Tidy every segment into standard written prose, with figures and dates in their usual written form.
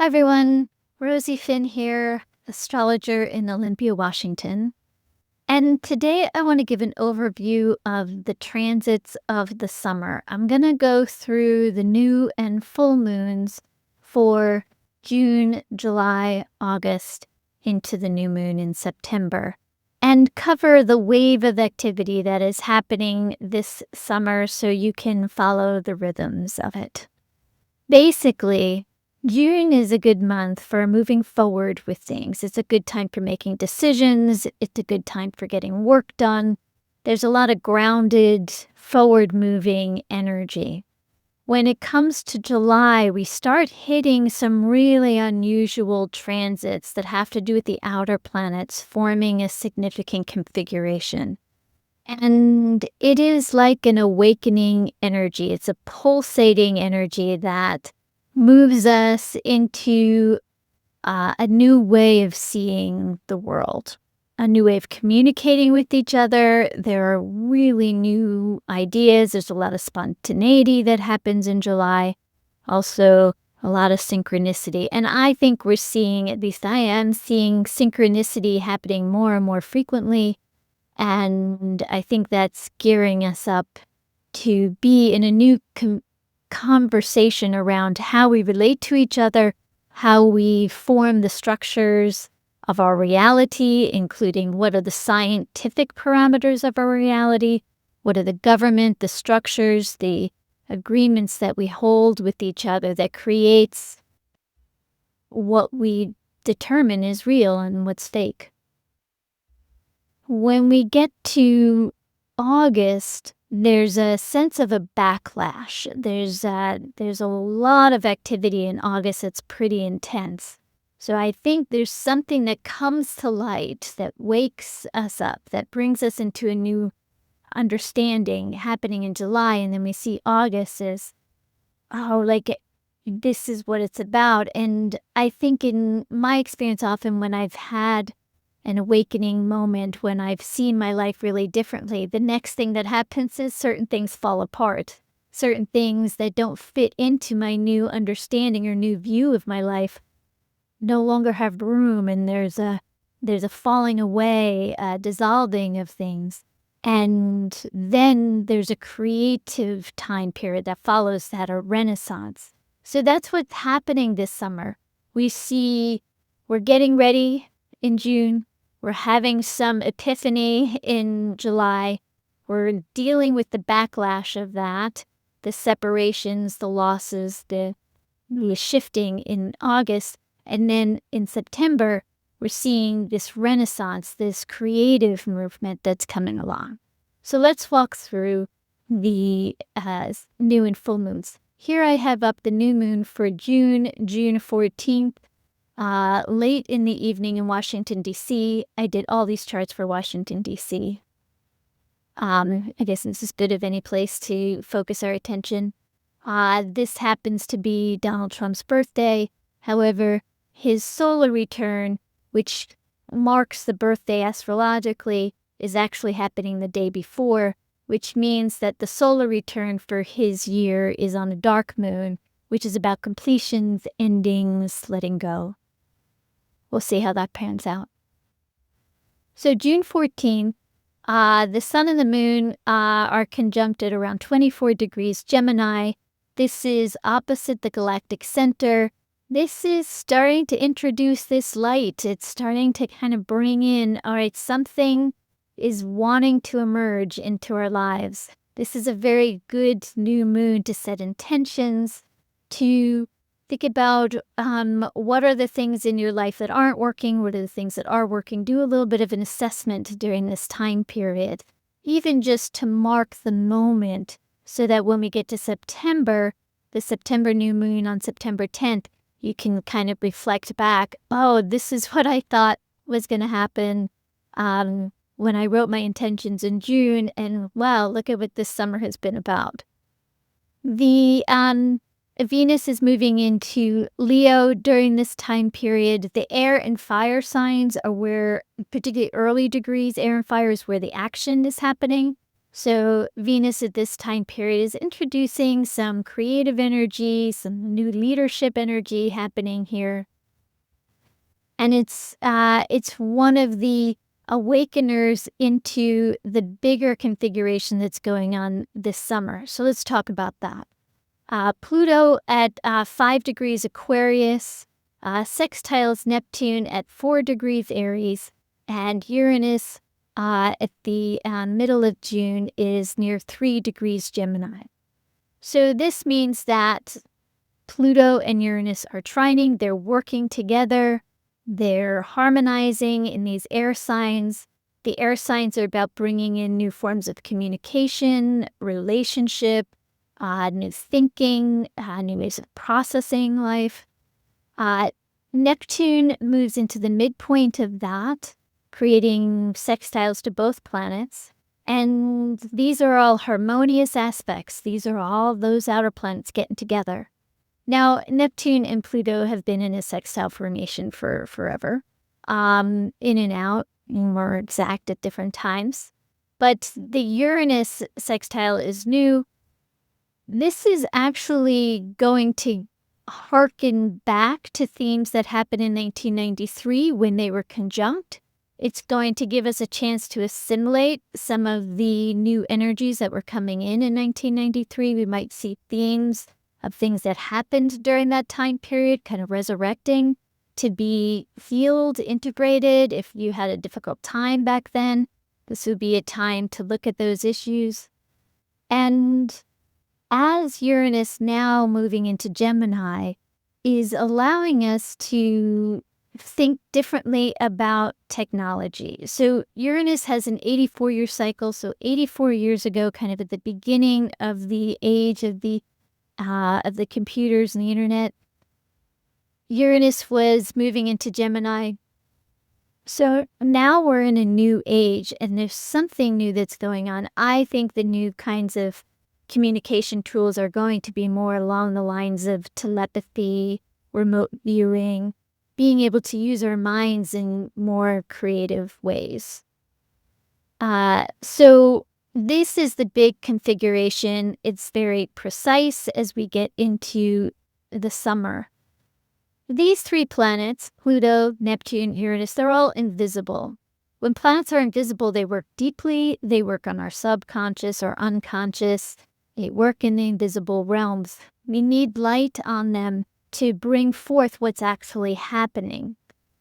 Hi everyone, Rosie Finn here, astrologer in Olympia, Washington. And today I want to give an overview of the transits of the summer. I'm going to go through the new and full moons for June, July, August, into the new moon in September, and cover the wave of activity that is happening this summer so you can follow the rhythms of it. Basically, June is a good month for moving forward with things. It's a good time for making decisions. It's a good time for getting work done. There's a lot of grounded, forward-moving energy. When it comes to July, we start hitting some really unusual transits that have to do with the outer planets forming a significant configuration. And it is like an awakening energy. It's a pulsating energy that moves us into a new way of seeing the world, a new way of communicating with each other. There are really new ideas. There's a lot of spontaneity that happens in July. Also, a lot of synchronicity. And I think we're seeing, at least I am seeing, synchronicity happening more and more frequently. And I think that's gearing us up to be in a new conversation around how we relate to each other, how we form the structures of our reality, including what are the scientific parameters of our reality, what are the government, the structures, the agreements that we hold with each other that creates what we determine is real and what's fake. When we get to August, there's a sense of a backlash. There's a lot of activity in August that's pretty intense. So I think there's something that comes to light that wakes us up, that brings us into a new understanding happening in July. And then we see August as, this is what it's about. And I think in my experience, often when I've had an awakening moment, when I've seen my life really differently, the next thing that happens is certain things fall apart. Certain things that don't fit into my new understanding or new view of my life no longer have room, and there's a falling away, a dissolving of things. And then there's a creative time period that follows that, a renaissance. So that's what's happening this summer. We're getting ready in June. We're having some epiphany in July. We're dealing with the backlash of that, the separations, the losses, the shifting in August. And then in September, we're seeing this renaissance, this creative movement that's coming along. So let's walk through the new and full moons. Here I have up the new moon for June 14th. Late in the evening in Washington, D.C. I did all these charts for Washington, D.C. I guess it's as good of any place to focus our attention. This happens to be Donald Trump's birthday. However, his solar return, which marks the birthday astrologically, is actually happening the day before, which means that the solar return for his year is on a dark moon, which is about completions, endings, letting go. We'll see how that pans out. So June 14th, the sun and the moon are conjunct at around 24 degrees Gemini. This is opposite the galactic center. This is starting to introduce this light. It's starting to kind of bring in, all right, something is wanting to emerge into our lives. This is a very good new moon to set intentions, to think about what are the things in your life that aren't working, what are the things that are working. Do a little bit of an assessment during this time period, even just to mark the moment so that when we get to September, the September new moon on September 10th, you can kind of reflect back, oh, this is what I thought was going to happen when I wrote my intentions in June, and wow, look at what this summer has been about. The Venus is moving into Leo during this time period. The air and fire signs are where, particularly early degrees, air and fire is where the action is happening. So, Venus at this time period is introducing some creative energy, some new leadership energy happening here. And it's one of the awakeners into the bigger configuration that's going on this summer. So let's talk about that. Pluto at 5 degrees Aquarius, sextiles Neptune at 4 degrees Aries, and Uranus at the middle of June is near 3 degrees Gemini. So this means that Pluto and Uranus are trining, they're working together, they're harmonizing in these air signs. The air signs are about bringing in new forms of communication, relationship, new thinking, new ways of processing life. Uh, Neptune moves into the midpoint of that, creating sextiles to both planets. And these are all harmonious aspects. These are all those outer planets getting together. Now, Neptune and Pluto have been in a sextile formation for forever, in and out, more exact at different times. But the Uranus sextile is new. This is actually going to harken back to themes that happened in 1993 when they were conjunct. It's going to give us a chance to assimilate some of the new energies that were coming in 1993. We might see themes of things that happened during that time period kind of resurrecting to be healed, integrated. If you had a difficult time back then, this would be a time to look at those issues. And as Uranus now moving into Gemini is allowing us to think differently about technology. So Uranus has an 84-year cycle. So 84 years ago, kind of at the beginning of the age of the computers and the internet, Uranus was moving into Gemini. So now we're in a new age and there's something new that's going on. I think the new kinds of communication tools are going to be more along the lines of telepathy, remote viewing, being able to use our minds in more creative ways. So this is the big configuration. It's very precise as we get into the summer. These 3 planets, Pluto, Neptune, Uranus, they're all invisible. When planets are invisible, they work deeply, they work on our subconscious or unconscious, they work in the invisible realms. We need light on them to bring forth what's actually happening.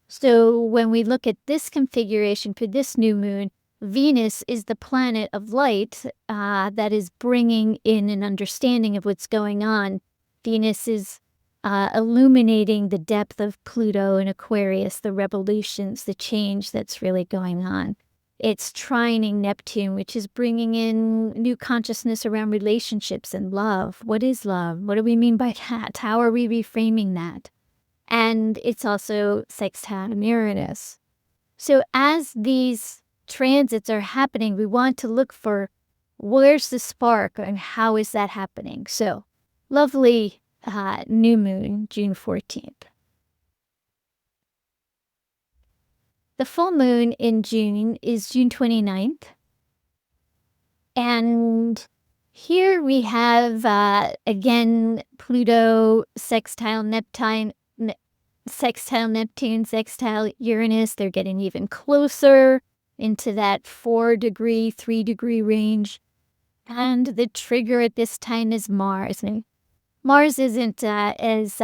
So when we look at this configuration for this new moon, Venus is the planet of light that is bringing in an understanding of what's going on. Venus is illuminating the depth of Pluto and Aquarius, the revolutions, the change that's really going on. It's trining Neptune, which is bringing in new consciousness around relationships and love. What is love? What do we mean by that? How are we reframing that? And it's also sextile Uranus. So as these transits are happening, we want to look for where's the spark and how is that happening. So lovely new moon, June 14th. The full moon in June is June 29th. And here we have, again, Pluto, sextile Neptune, sextile Uranus. They're getting even closer into that 4-degree, 3-degree range. And the trigger at this time is Mars. And Mars isn't as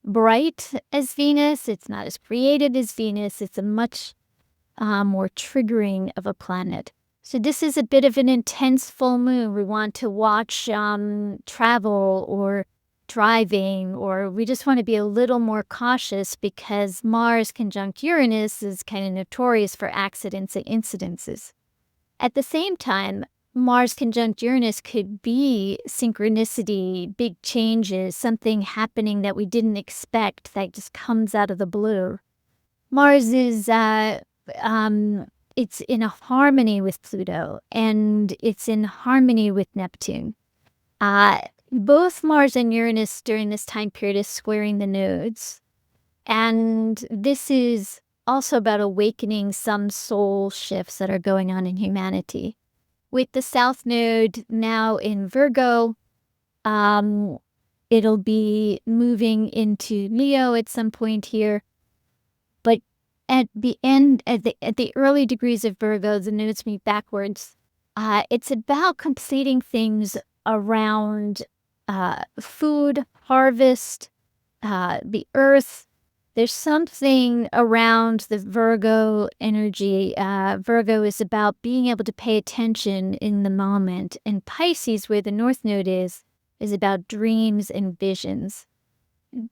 bright as Venus. It's not as creative as Venus. It's a much more triggering of a planet. So this is a bit of an intense full moon. We want to watch travel or driving, or we just want to be a little more cautious because Mars conjunct Uranus is kind of notorious for accidents and incidences. At the same time, Mars conjunct Uranus could be synchronicity, big changes, something happening that we didn't expect that just comes out of the blue. Mars is it's in a harmony with Pluto and it's in harmony with Neptune. Both Mars and Uranus during this time period is squaring the nodes. And this is also about awakening some soul shifts that are going on in humanity. with the South Node now in Virgo, um, it'll be moving into Leo at some point here. But at the early degrees of Virgo, the nodes move backwards. It's about completing things around food, harvest, the earth. There's something around the Virgo energy. Virgo is about being able to pay attention in the moment. And Pisces, where the North Node is about dreams and visions.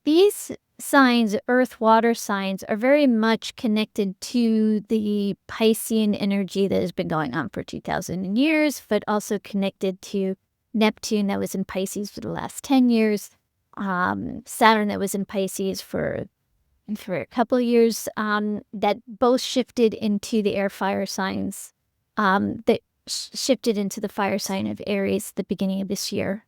These signs, earth, water signs, are very much connected to the Piscean energy that has been going on for 2,000 years, but also connected to Neptune that was in Pisces for the last 10 years, Saturn that was in Pisces for a couple of years, that both shifted into the air fire signs, that shifted into the fire sign of Aries at the beginning of this year.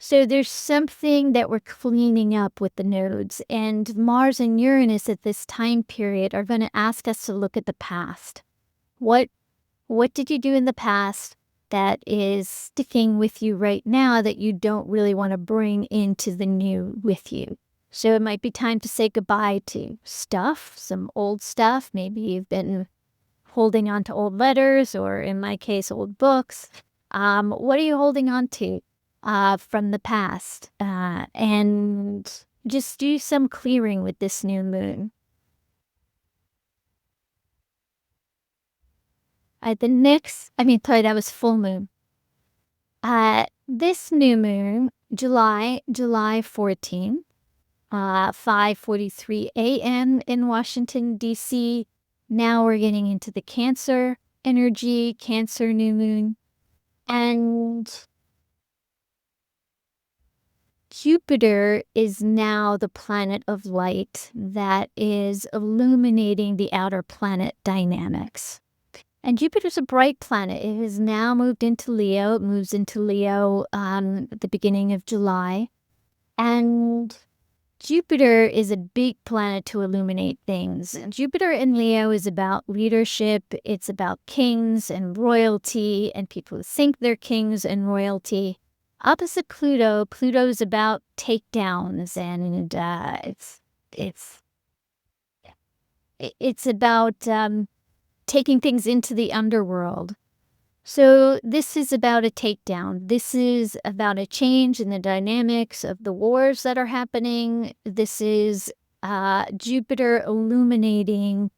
So there's something that we're cleaning up with the nodes, and Mars and Uranus at this time period are going to ask us to look at the past. What did you do in the past that is sticking with you right now that you don't really want to bring into the new with you? So it might be time to say goodbye to stuff, some old stuff. Maybe you've been holding on to old letters, or in my case, old books. What are you holding on to from the past? And just do some clearing with this new moon. Sorry, that was full moon. This new moon, July 14th, 5:43 a.m. in Washington, D.C. Now we're getting into the Cancer energy, Cancer new moon. And Jupiter is now the planet of light that is illuminating the outer planet dynamics. And Jupiter's a bright planet. It has now moved into Leo. It moves into Leo at the beginning of July. And Jupiter is a big planet to illuminate things. Jupiter in Leo is about leadership. It's about kings and royalty and people who think they're kings and royalty. Opposite Pluto, Pluto is about takedowns, and it's about taking things into the underworld. So this is about a takedown. This is about a change in the dynamics of the wars that are happening. This is Jupiter illuminating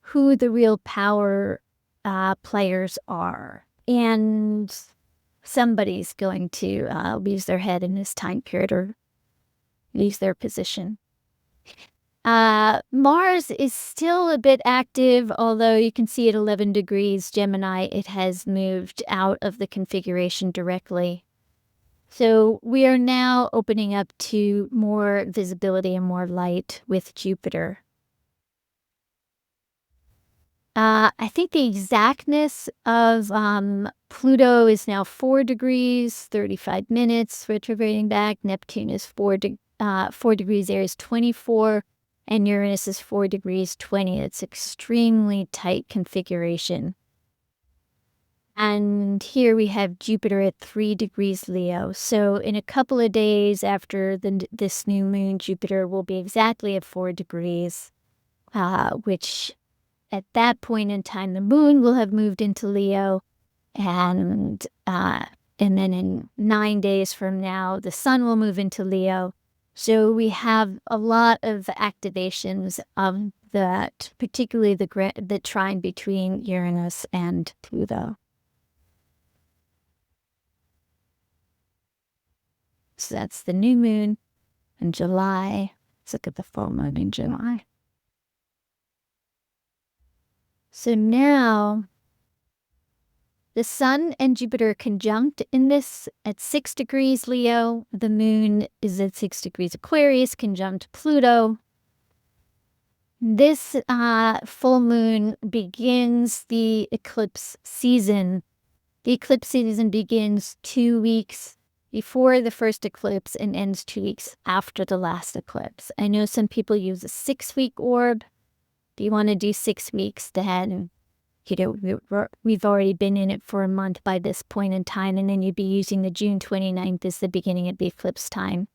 who the real power players are. And somebody's going to lose their head in this time period or lose their position. Mars is still a bit active, although you can see at 11 degrees Gemini, it has moved out of the configuration directly. So we are now opening up to more visibility and more light with Jupiter. I think the exactness of Pluto is now 4 degrees, 35 minutes retrograding back. Neptune is 4 degrees, Aries 24, and Uranus is 4 degrees, 20. It's extremely tight configuration. And here we have Jupiter at 3 degrees Leo. So in a couple of days after this new moon, Jupiter will be exactly at 4 degrees, which at that point in time, the moon will have moved into Leo, and then in 9 days from now, the sun will move into Leo. So we have a lot of activations of that, particularly the trine between Uranus and Pluto. So that's the new moon in July. Let's look at the full moon in July. So now the sun and Jupiter are conjunct in this at 6 degrees Leo. The moon is at 6 degrees Aquarius, conjunct Pluto. This full moon begins the eclipse season. The eclipse season begins 2 weeks before the first eclipse and ends 2 weeks after the last eclipse. I know some people use a 6-week orb. Do you want to do 6 weeks? Then we've already been in it for a month by this point in time, and then you'd be using the June 29th as the beginning of the eclipse time.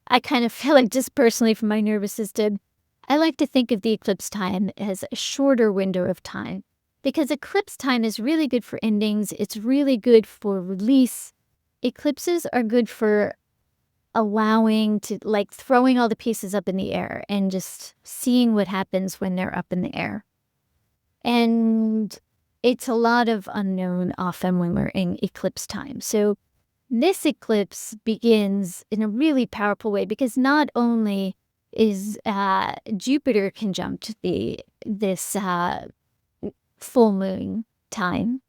I kind of feel like, just personally from my nervous system, I like to think of the eclipse time as a shorter window of time because eclipse time is really good for endings. It's really good for release. Eclipses are good for allowing to, like, throwing all the pieces up in the air and just seeing what happens when they're up in the air. And it's a lot of unknown often when we're in eclipse time. So this eclipse begins in a really powerful way because not only is Jupiter conjunct this full moon time,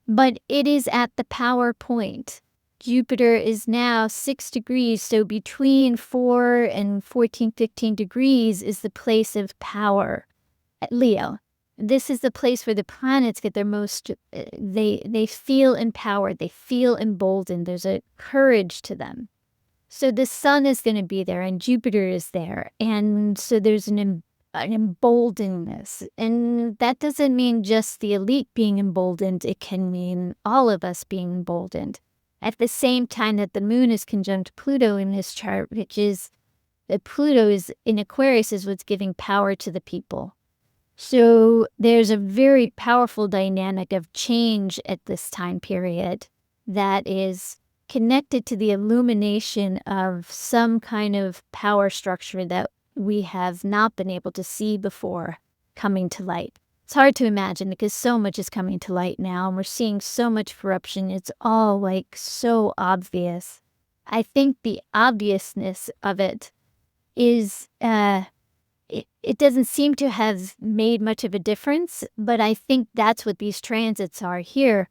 but it is at the power point. Jupiter is now 6 degrees, so between 4 and 14, 15 degrees is the place of power at Leo. This is the place where the planets get their most, they feel empowered, they feel emboldened, there's a courage to them. So the sun is going to be there and Jupiter is there, and so there's an emboldenedness. And that doesn't mean just the elite being emboldened, it can mean all of us being emboldened. At the same time that the moon is conjunct Pluto in this chart, which is that Pluto is in Aquarius, is what's giving power to the people. So there's a very powerful dynamic of change at this time period that is connected to the illumination of some kind of power structure that we have not been able to see before coming to light. It's hard to imagine because so much is coming to light now and we're seeing so much corruption. It's all like so obvious. I think the obviousness of it is it doesn't seem to have made much of a difference, but I think that's what these transits are here.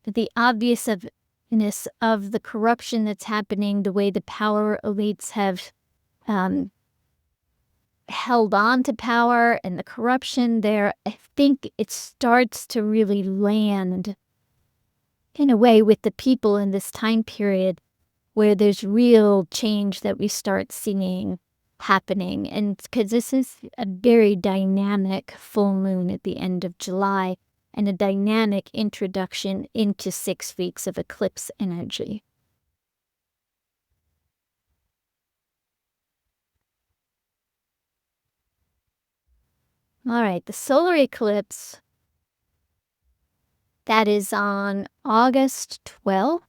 The obviousness of the corruption that's happening, the way the power elites have held on to power and the corruption there, I think it starts to really land in a way with the people in this time period where there's real change that we start seeing happening. And because this is a very dynamic full moon at the end of July and a dynamic introduction into 6 weeks of eclipse energy. All right, the solar eclipse, that is on August 12th,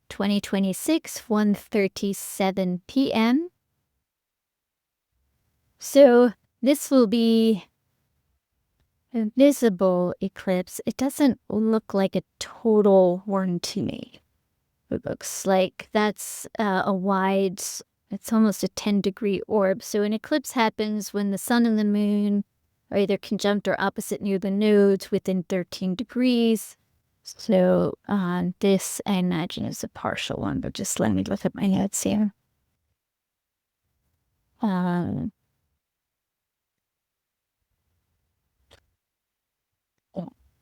2026, 1:37 p.m. So this will be a visible eclipse. It doesn't look like a total one to me. It looks like that's a wide, it's almost a 10-degree orb. So an eclipse happens when the sun and the moon are either conjunct or opposite near the nodes within 13 degrees. So this, I imagine, is a partial one, but just let me look at my notes here.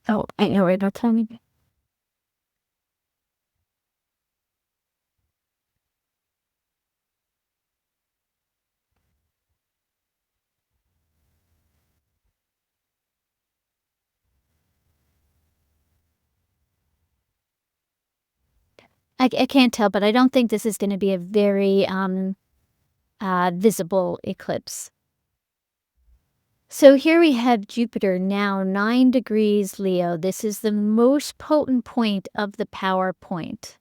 Oh, I know where they'll tell me. I can't tell, but I don't think this is going to be a very visible eclipse. So here we have Jupiter now 9 degrees Leo. This is the most potent point of the power point.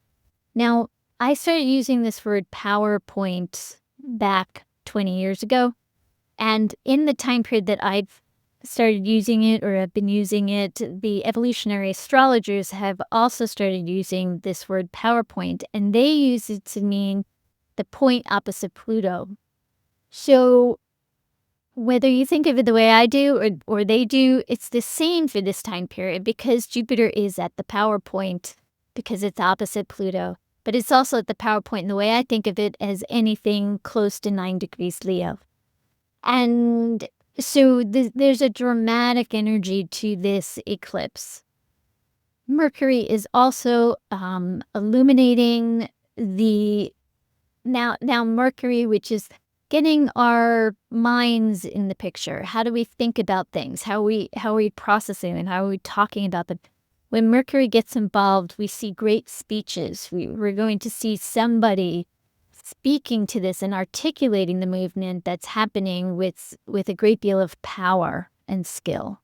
Now, I started using this word PowerPoint back 20 years ago. And in the time period that I've started using it or have been using it, the evolutionary astrologers have also started using this word PowerPoint, and they use it to mean the point opposite Pluto. So whether you think of it the way I do or they do, it's the same for this time period because Jupiter is at the power point because it's opposite Pluto. But it's also at the power point in the way I think of it as anything close to 9 degrees Leo. And so there's a dramatic energy to this eclipse. Mercury is also illuminating the now Mercury, which is getting our minds in the picture. How do we think about things? How are we processing and how are we talking about them? When Mercury gets involved, we see great speeches. We're going to see somebody speaking to this and articulating the movement that's happening with a great deal of power and skill.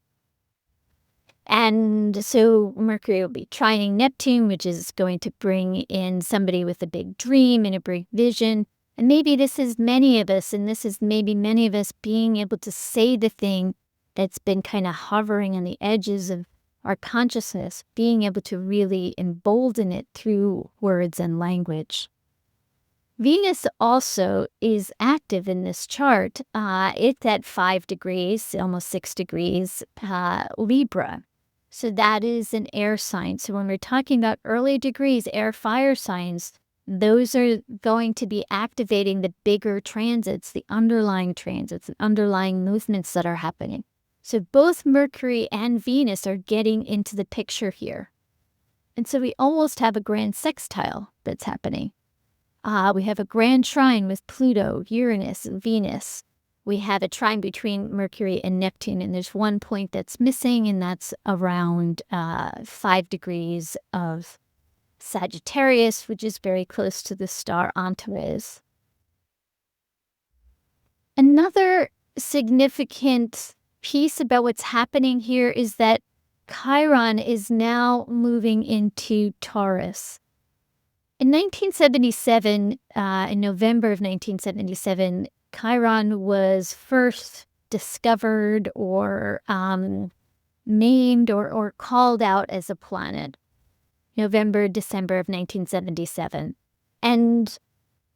And so Mercury will be trining Neptune, which is going to bring in somebody with a big dream and a big vision. And maybe this is many of us, and this is maybe many of us being able to say the thing that's been kind of hovering on the edges of our consciousness, being able to really embolden it through words and language. Venus also is active in this chart. It's at 5 degrees, almost 6 degrees, Libra. So that is an air sign. So when we're talking about early degrees, air fire signs, those are going to be activating the bigger transits, the underlying movements that are happening. So both Mercury and Venus are getting into the picture here. And so we almost have a grand sextile that's happening. We have a grand trine with Pluto, Uranus, and Venus. We have a trine between Mercury and Neptune, and there's one point that's missing, and that's around 5 degrees of Sagittarius, which is very close to the star Antares. Another significant piece about what's happening here is that Chiron is now moving into Taurus. In 1977, in November of 1977, Chiron was first discovered or named or called out as a planet. November, December of 1977. And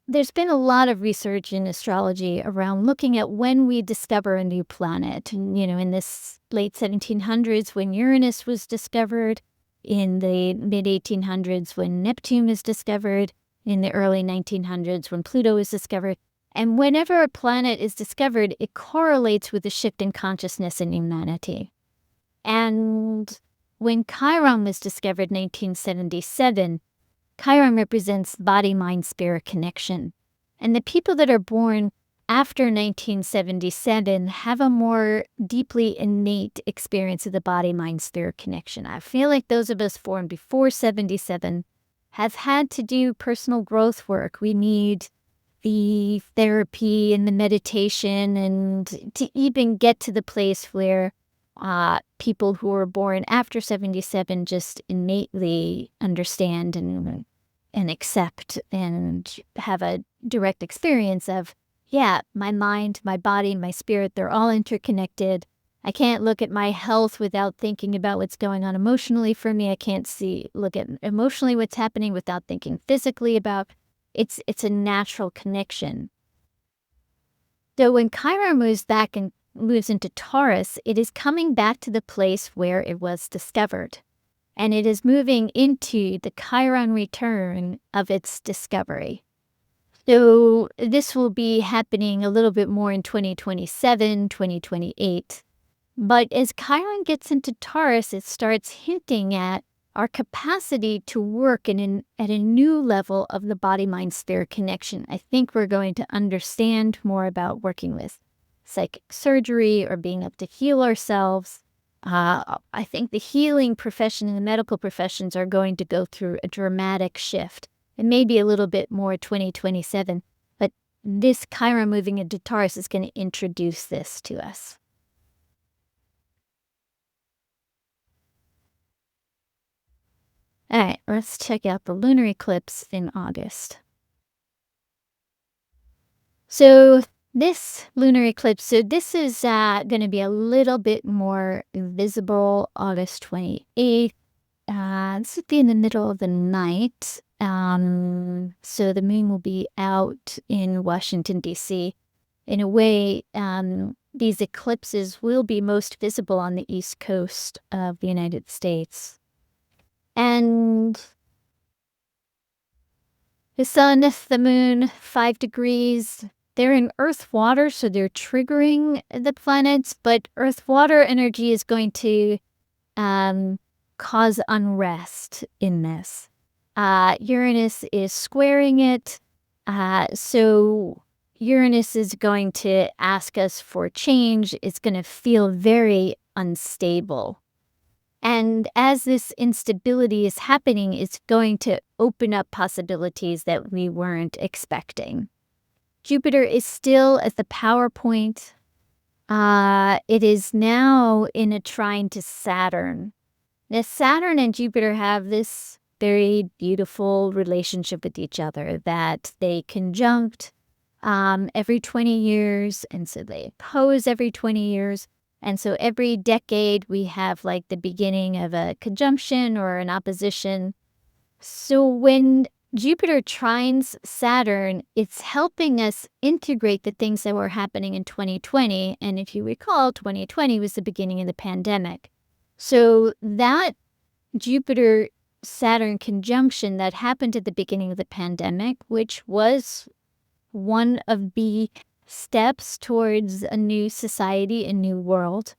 there's been a lot of research in astrology around looking at when we discover a new planet. And, in this late 1700s when Uranus was discovered, in the mid-1800s when Neptune was discovered, in the early 1900s when Pluto was discovered. And whenever a planet is discovered, it correlates with a shift in consciousness in humanity. And when Chiron was discovered in 1977, Chiron represents body-mind-spirit connection. And the people that are born after 1977 have a more deeply innate experience of the body-mind-spirit connection. I feel like those of us born before 77 have had to do personal growth work. We need the therapy and the meditation and to even get to the place where people who were born after 77 just innately understand and accept and have a direct experience of, yeah, my mind, my body, my spirit, they're all interconnected. I can't look at my health without thinking about what's going on emotionally for me. I can't look at emotionally what's happening without thinking physically about. It's a natural connection. So when Chiron moves back and moves into Taurus, it is coming back to the place where it was discovered. And it is moving into the Chiron return of its discovery. So this will be happening a little bit more in 2027, 2028. But as Chiron gets into Taurus, it starts hinting at our capacity to work at a new level of the body-mind-spirit connection. I think we're going to understand more about working with psychic surgery or being able to heal ourselves. I think the healing profession and the medical professions are going to go through a dramatic shift. It may be a little bit more 2027, but this Chiron moving into Taurus is going to introduce this to us. All right, let's check out the lunar eclipse in August. So this lunar eclipse, this is going to be a little bit more visible August 28th. This would be in the middle of the night. So the moon will be out in Washington, D.C. In a way, these eclipses will be most visible on the East Coast of the United States. And the sun, the moon, 5 degrees, they're in earth water, so they're triggering the planets, but earth water energy is going to cause unrest in this. Uranus is squaring it, so Uranus is going to ask us for change. It's going to feel very unstable. And as this instability is happening, it's going to open up possibilities that we weren't expecting. Jupiter is still at the power point. It is now in a trine to Saturn. Now, Saturn and Jupiter have this very beautiful relationship with each other that they conjunct every 20 years, and so they oppose every 20 years. And so every decade we have like the beginning of a conjunction or an opposition. So when Jupiter trines Saturn, it's helping us integrate the things that were happening in 2020. And if you recall, 2020 was the beginning of the pandemic. So that Jupiter Saturn conjunction that happened at the beginning of the pandemic, which was one of the steps towards a new society, a new world,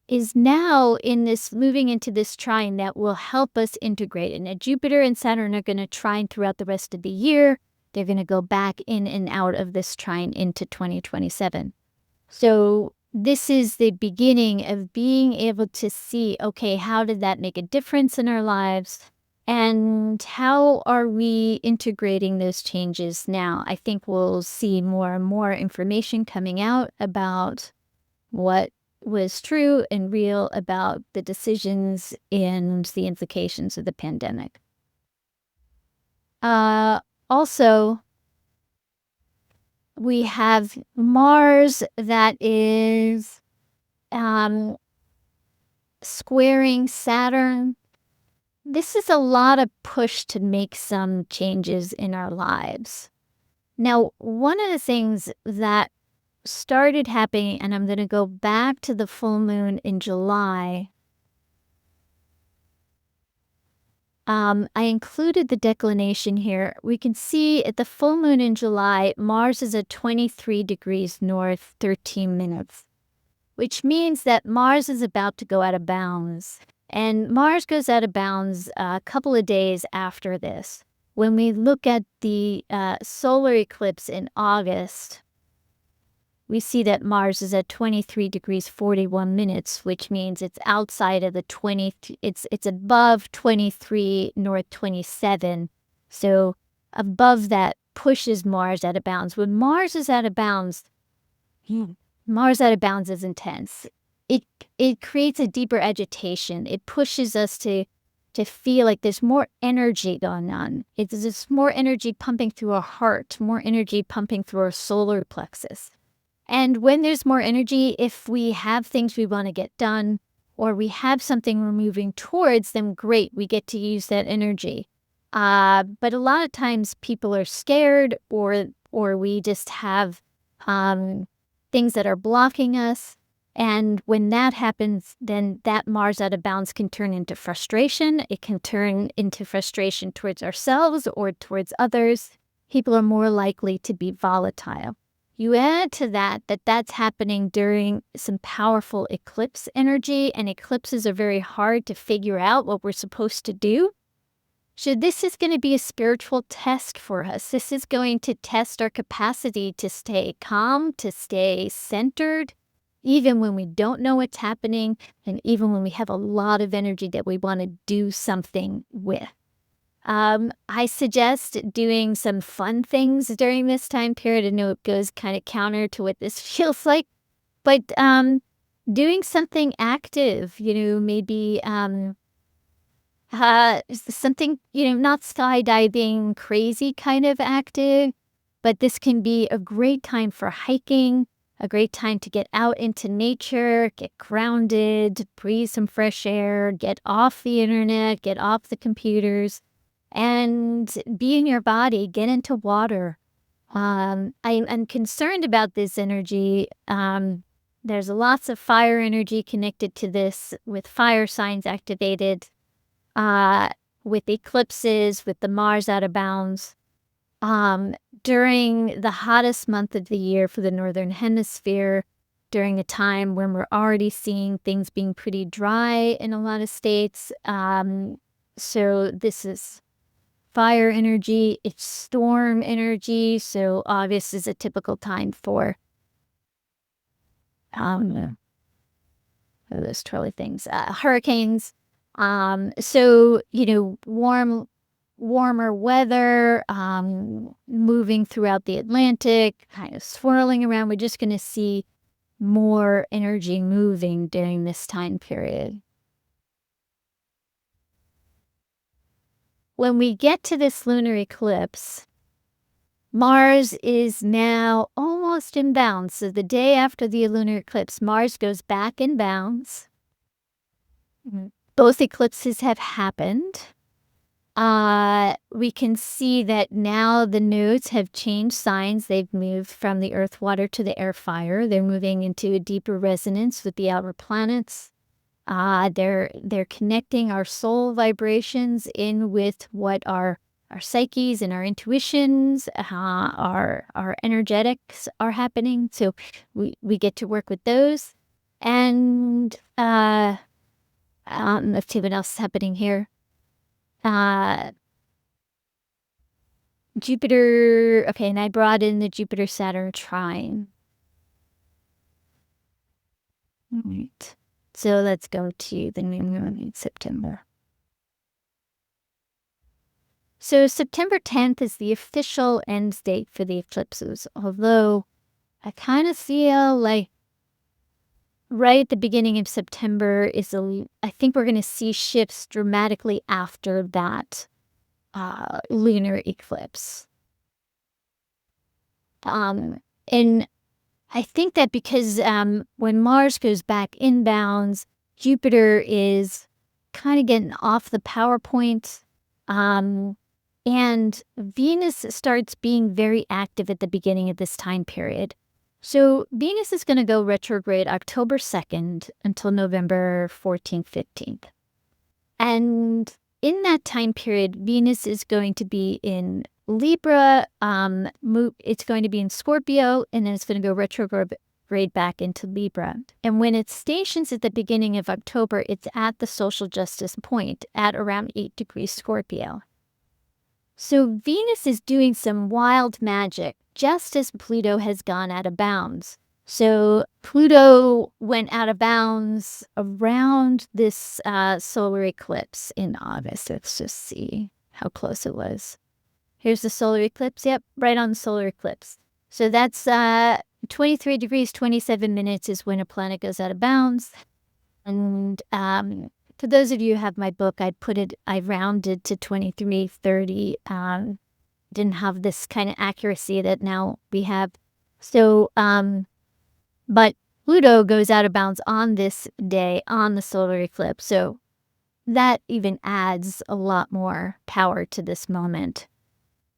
is now in this moving into this trine that will help us integrate it. Now, Jupiter and Saturn are going to trine throughout the rest of the year. They're going to go back in and out of this trine into 2027. So this is the beginning of being able to see, okay, how did that make a difference in our lives? And how are we integrating those changes now? I think we'll see more and more information coming out about what was true and real about the decisions and the implications of the pandemic. Also, we have Mars that is squaring Saturn. This is a lot of push to make some changes in our lives. Now, one of the things that started happening, and I'm going to go back to the full moon in July. I included the declination here. We can see at the full moon in July, Mars is at 23 degrees north, 13 minutes, which means that Mars is about to go out of bounds. And Mars goes out of bounds a couple of days after this. When we look at the solar eclipse in August, we see that Mars is at 23 degrees 41 minutes, which means it's outside of the it's above 23 north 27. So above that pushes Mars out of bounds. When Mars is out of bounds, Mars out of bounds is intense. It creates a deeper agitation. It pushes us to feel like there's more energy going on. It's just more energy pumping through our heart, more energy pumping through our solar plexus. And when there's more energy, if we have things we want to get done, or we have something we're moving towards, then great, we get to use that energy. But a lot of times people are scared, or we just have things that are blocking us. And when that happens, then that Mars out of bounds can turn into frustration. It can turn into frustration towards ourselves or towards others. People are more likely to be volatile. You add to that that's happening during some powerful eclipse energy, and eclipses are very hard to figure out what we're supposed to do. So this is going to be a spiritual test for us. This is going to test our capacity to stay calm, to stay centered, even when we don't know what's happening, and even when we have a lot of energy that we want to do something with. I suggest doing some fun things during this time period. I know it goes kind of counter to what this feels like, but doing something active, maybe something, not skydiving crazy kind of active, but this can be a great time for hiking, a great time to get out into nature, get grounded, breathe some fresh air, get off the internet, get off the computers, and be in your body, get into water. I'm concerned about this energy. There's lots of fire energy connected to this, with fire signs activated, with eclipses, with the Mars out of bounds. During the hottest month of the year for the Northern Hemisphere, during a time when we're already seeing things being pretty dry in a lot of states. So this is fire energy, it's storm energy. So August is a typical time for um those twirly things, hurricanes. So warmer weather, moving throughout the Atlantic, kind of swirling around. We're just going to see more energy moving during this time period. When we get to this lunar eclipse, Mars is now almost in bounds. So the day after the lunar eclipse, Mars goes back in bounds. Both eclipses have happened. We can see that now the nodes have changed signs. They've moved from the earth water to the air fire. They're moving into a deeper resonance with the outer planets. They're connecting our soul vibrations in with what our psyches and our intuitions, our energetics are happening. So we get to work with those. And let's see what else is happening here. Jupiter, okay, and I brought in the Jupiter-Saturn trine. All right. So let's go to the new moon in September. So September 10th is the official end date for the eclipses, although I kind of feel like right at the beginning of September I think we're going to see shifts dramatically after that lunar eclipse. And I think that because when Mars goes back inbounds, Jupiter is kind of getting off the PowerPoint. And Venus starts being very active at the beginning of this time period. So Venus is going to go retrograde October 2nd until November 14th, 15th. And in that time period, Venus is going to be in Libra, it's going to be in Scorpio, and then it's going to go retrograde back into Libra. And when it stations at the beginning of October, it's at the social justice point at around 8 degrees Scorpio. So Venus is doing some wild magic, just as Pluto has gone out of bounds. So Pluto went out of bounds around this solar eclipse in August. Let's just see how close it was. Here's the solar eclipse. Yep, right on the solar eclipse. So that's 23 degrees, 27 minutes is when a planet goes out of bounds. And for those of you who have my book, I rounded to 23, 30. Didn't have this kind of accuracy that now we have. So, but Pluto goes out of bounds on this day on the solar eclipse. So that even adds a lot more power to this moment.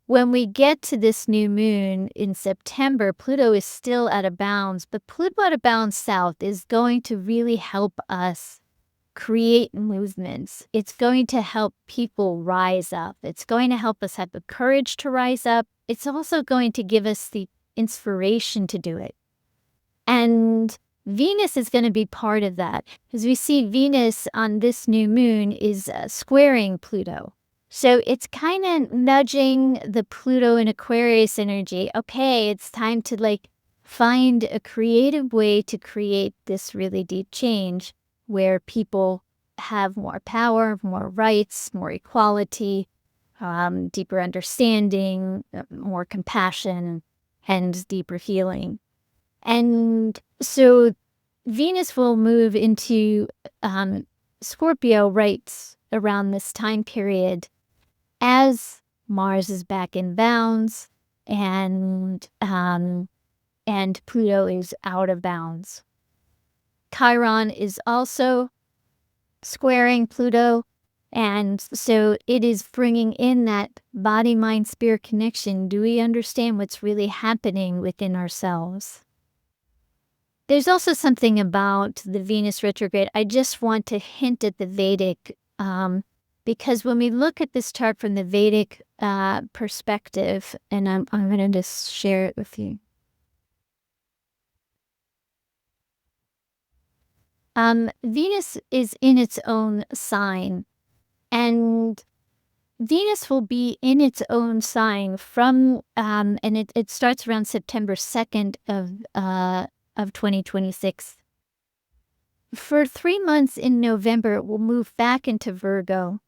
When we get to this new moon in September, Pluto is still out of bounds, but Pluto out of bounds south is going to really help us create movements. It's going to help people rise up. It's going to help us have the courage to rise up. It's also going to give us the inspiration to do it. And Venus is going to be part of that, because we see Venus on this new moon is squaring Pluto. So it's kind of nudging the Pluto and Aquarius energy. Okay, it's time to find a creative way to create this really deep change where people have more power, more rights, more equality, deeper understanding, more compassion, and deeper healing. And so Venus will move into Scorpio right around this time period as Mars is back in bounds and Pluto is out of bounds. Chiron is also squaring Pluto, and so it is bringing in that body, mind, spirit connection. Do we understand what's really happening within ourselves? There's also something about the Venus retrograde. I just want to hint at the Vedic, because when we look at this chart from the Vedic perspective, and I'm going to just share it with you. Venus is in its own sign, and Venus will be in its own sign from, and it starts around September 2nd of 2026. For 3 months in November, it will move back into Virgo.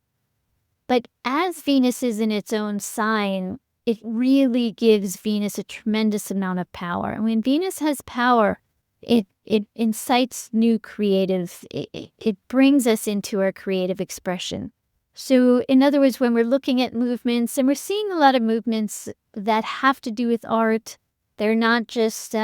But as Venus is in its own sign, it really gives Venus a tremendous amount of power. And when Venus has power, it incites new creative, it brings us into our creative expression. So, in other words, when we're looking at movements, and we're seeing a lot of movements that have to do with art, they're not just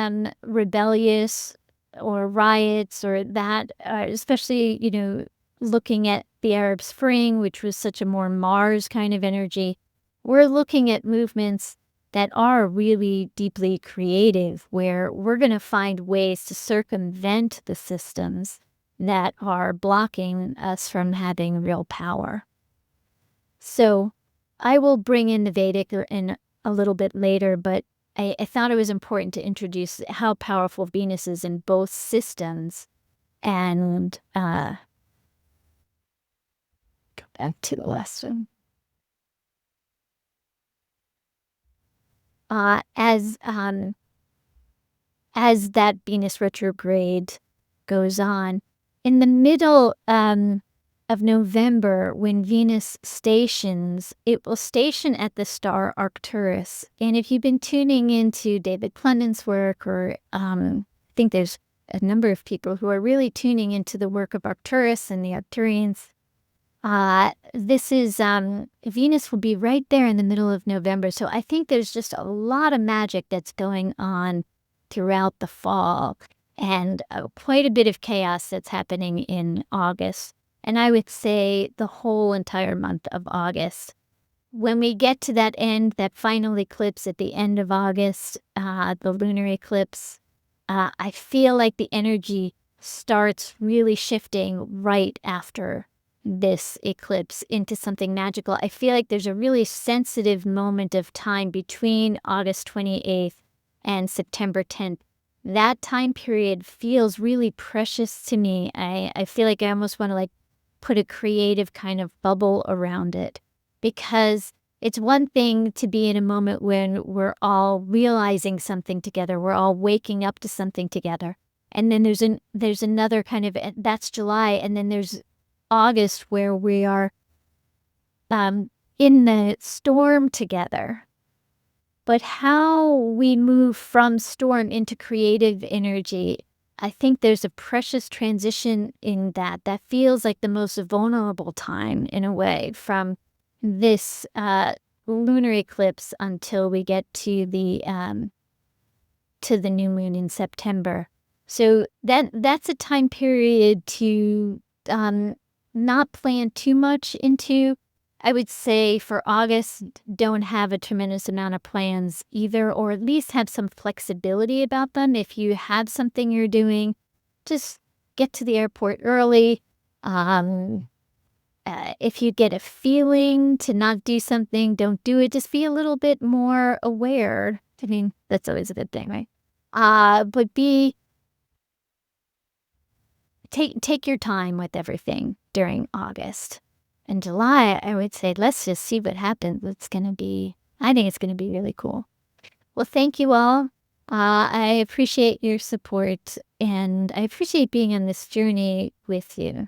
rebellious or riots or that, especially, looking at the Arab Spring, which was such a more Mars kind of energy. We're looking at movements that are really deeply creative, where we're going to find ways to circumvent the systems that are blocking us from having real power. So I will bring in the Vedic in a little bit later, but I thought it was important to introduce how powerful Venus is in both systems. And go back to the lesson. Uh, as um, as that Venus retrograde goes on, in the middle of November, when Venus stations, it will station at the star Arcturus. And if you've been tuning into David Clendon's work, or I think there's a number of people who are really tuning into the work of Arcturus and the Arcturians, this is Venus will be right there in the middle of November. So I think there's just a lot of magic that's going on throughout the fall, and quite a bit of chaos that's happening in August. And I would say the whole entire month of August. When we get to that end, that final eclipse at the end of August, the lunar eclipse, I feel like the energy starts really shifting right after this eclipse into something magical. I feel like there's a really sensitive moment of time between August 28th and September 10th. That time period feels really precious to me. I feel like I almost want to like put a creative kind of bubble around it, because it's one thing to be in a moment when we're all realizing something together, we're all waking up to something together. And then there's another kind of, that's July, and then there's August, where we are in the storm together. But how we move from storm into creative energy, I think there's a precious transition in that. That feels like the most vulnerable time in a way, from this lunar eclipse until we get to the new moon in September. So that's a time period to not plan too much into. I would say for August, don't have a tremendous amount of plans either, or at least have some flexibility about them. If you have something you're doing, just get to the airport early. If you get a feeling to not do something, don't do it. Just be a little bit more aware. I mean, that's always a good thing, right? But take your time with everything during August. In July, I would say let's just see what happens. I think it's gonna be really cool. Well, thank you all. I appreciate your support, and I appreciate being on this journey with you.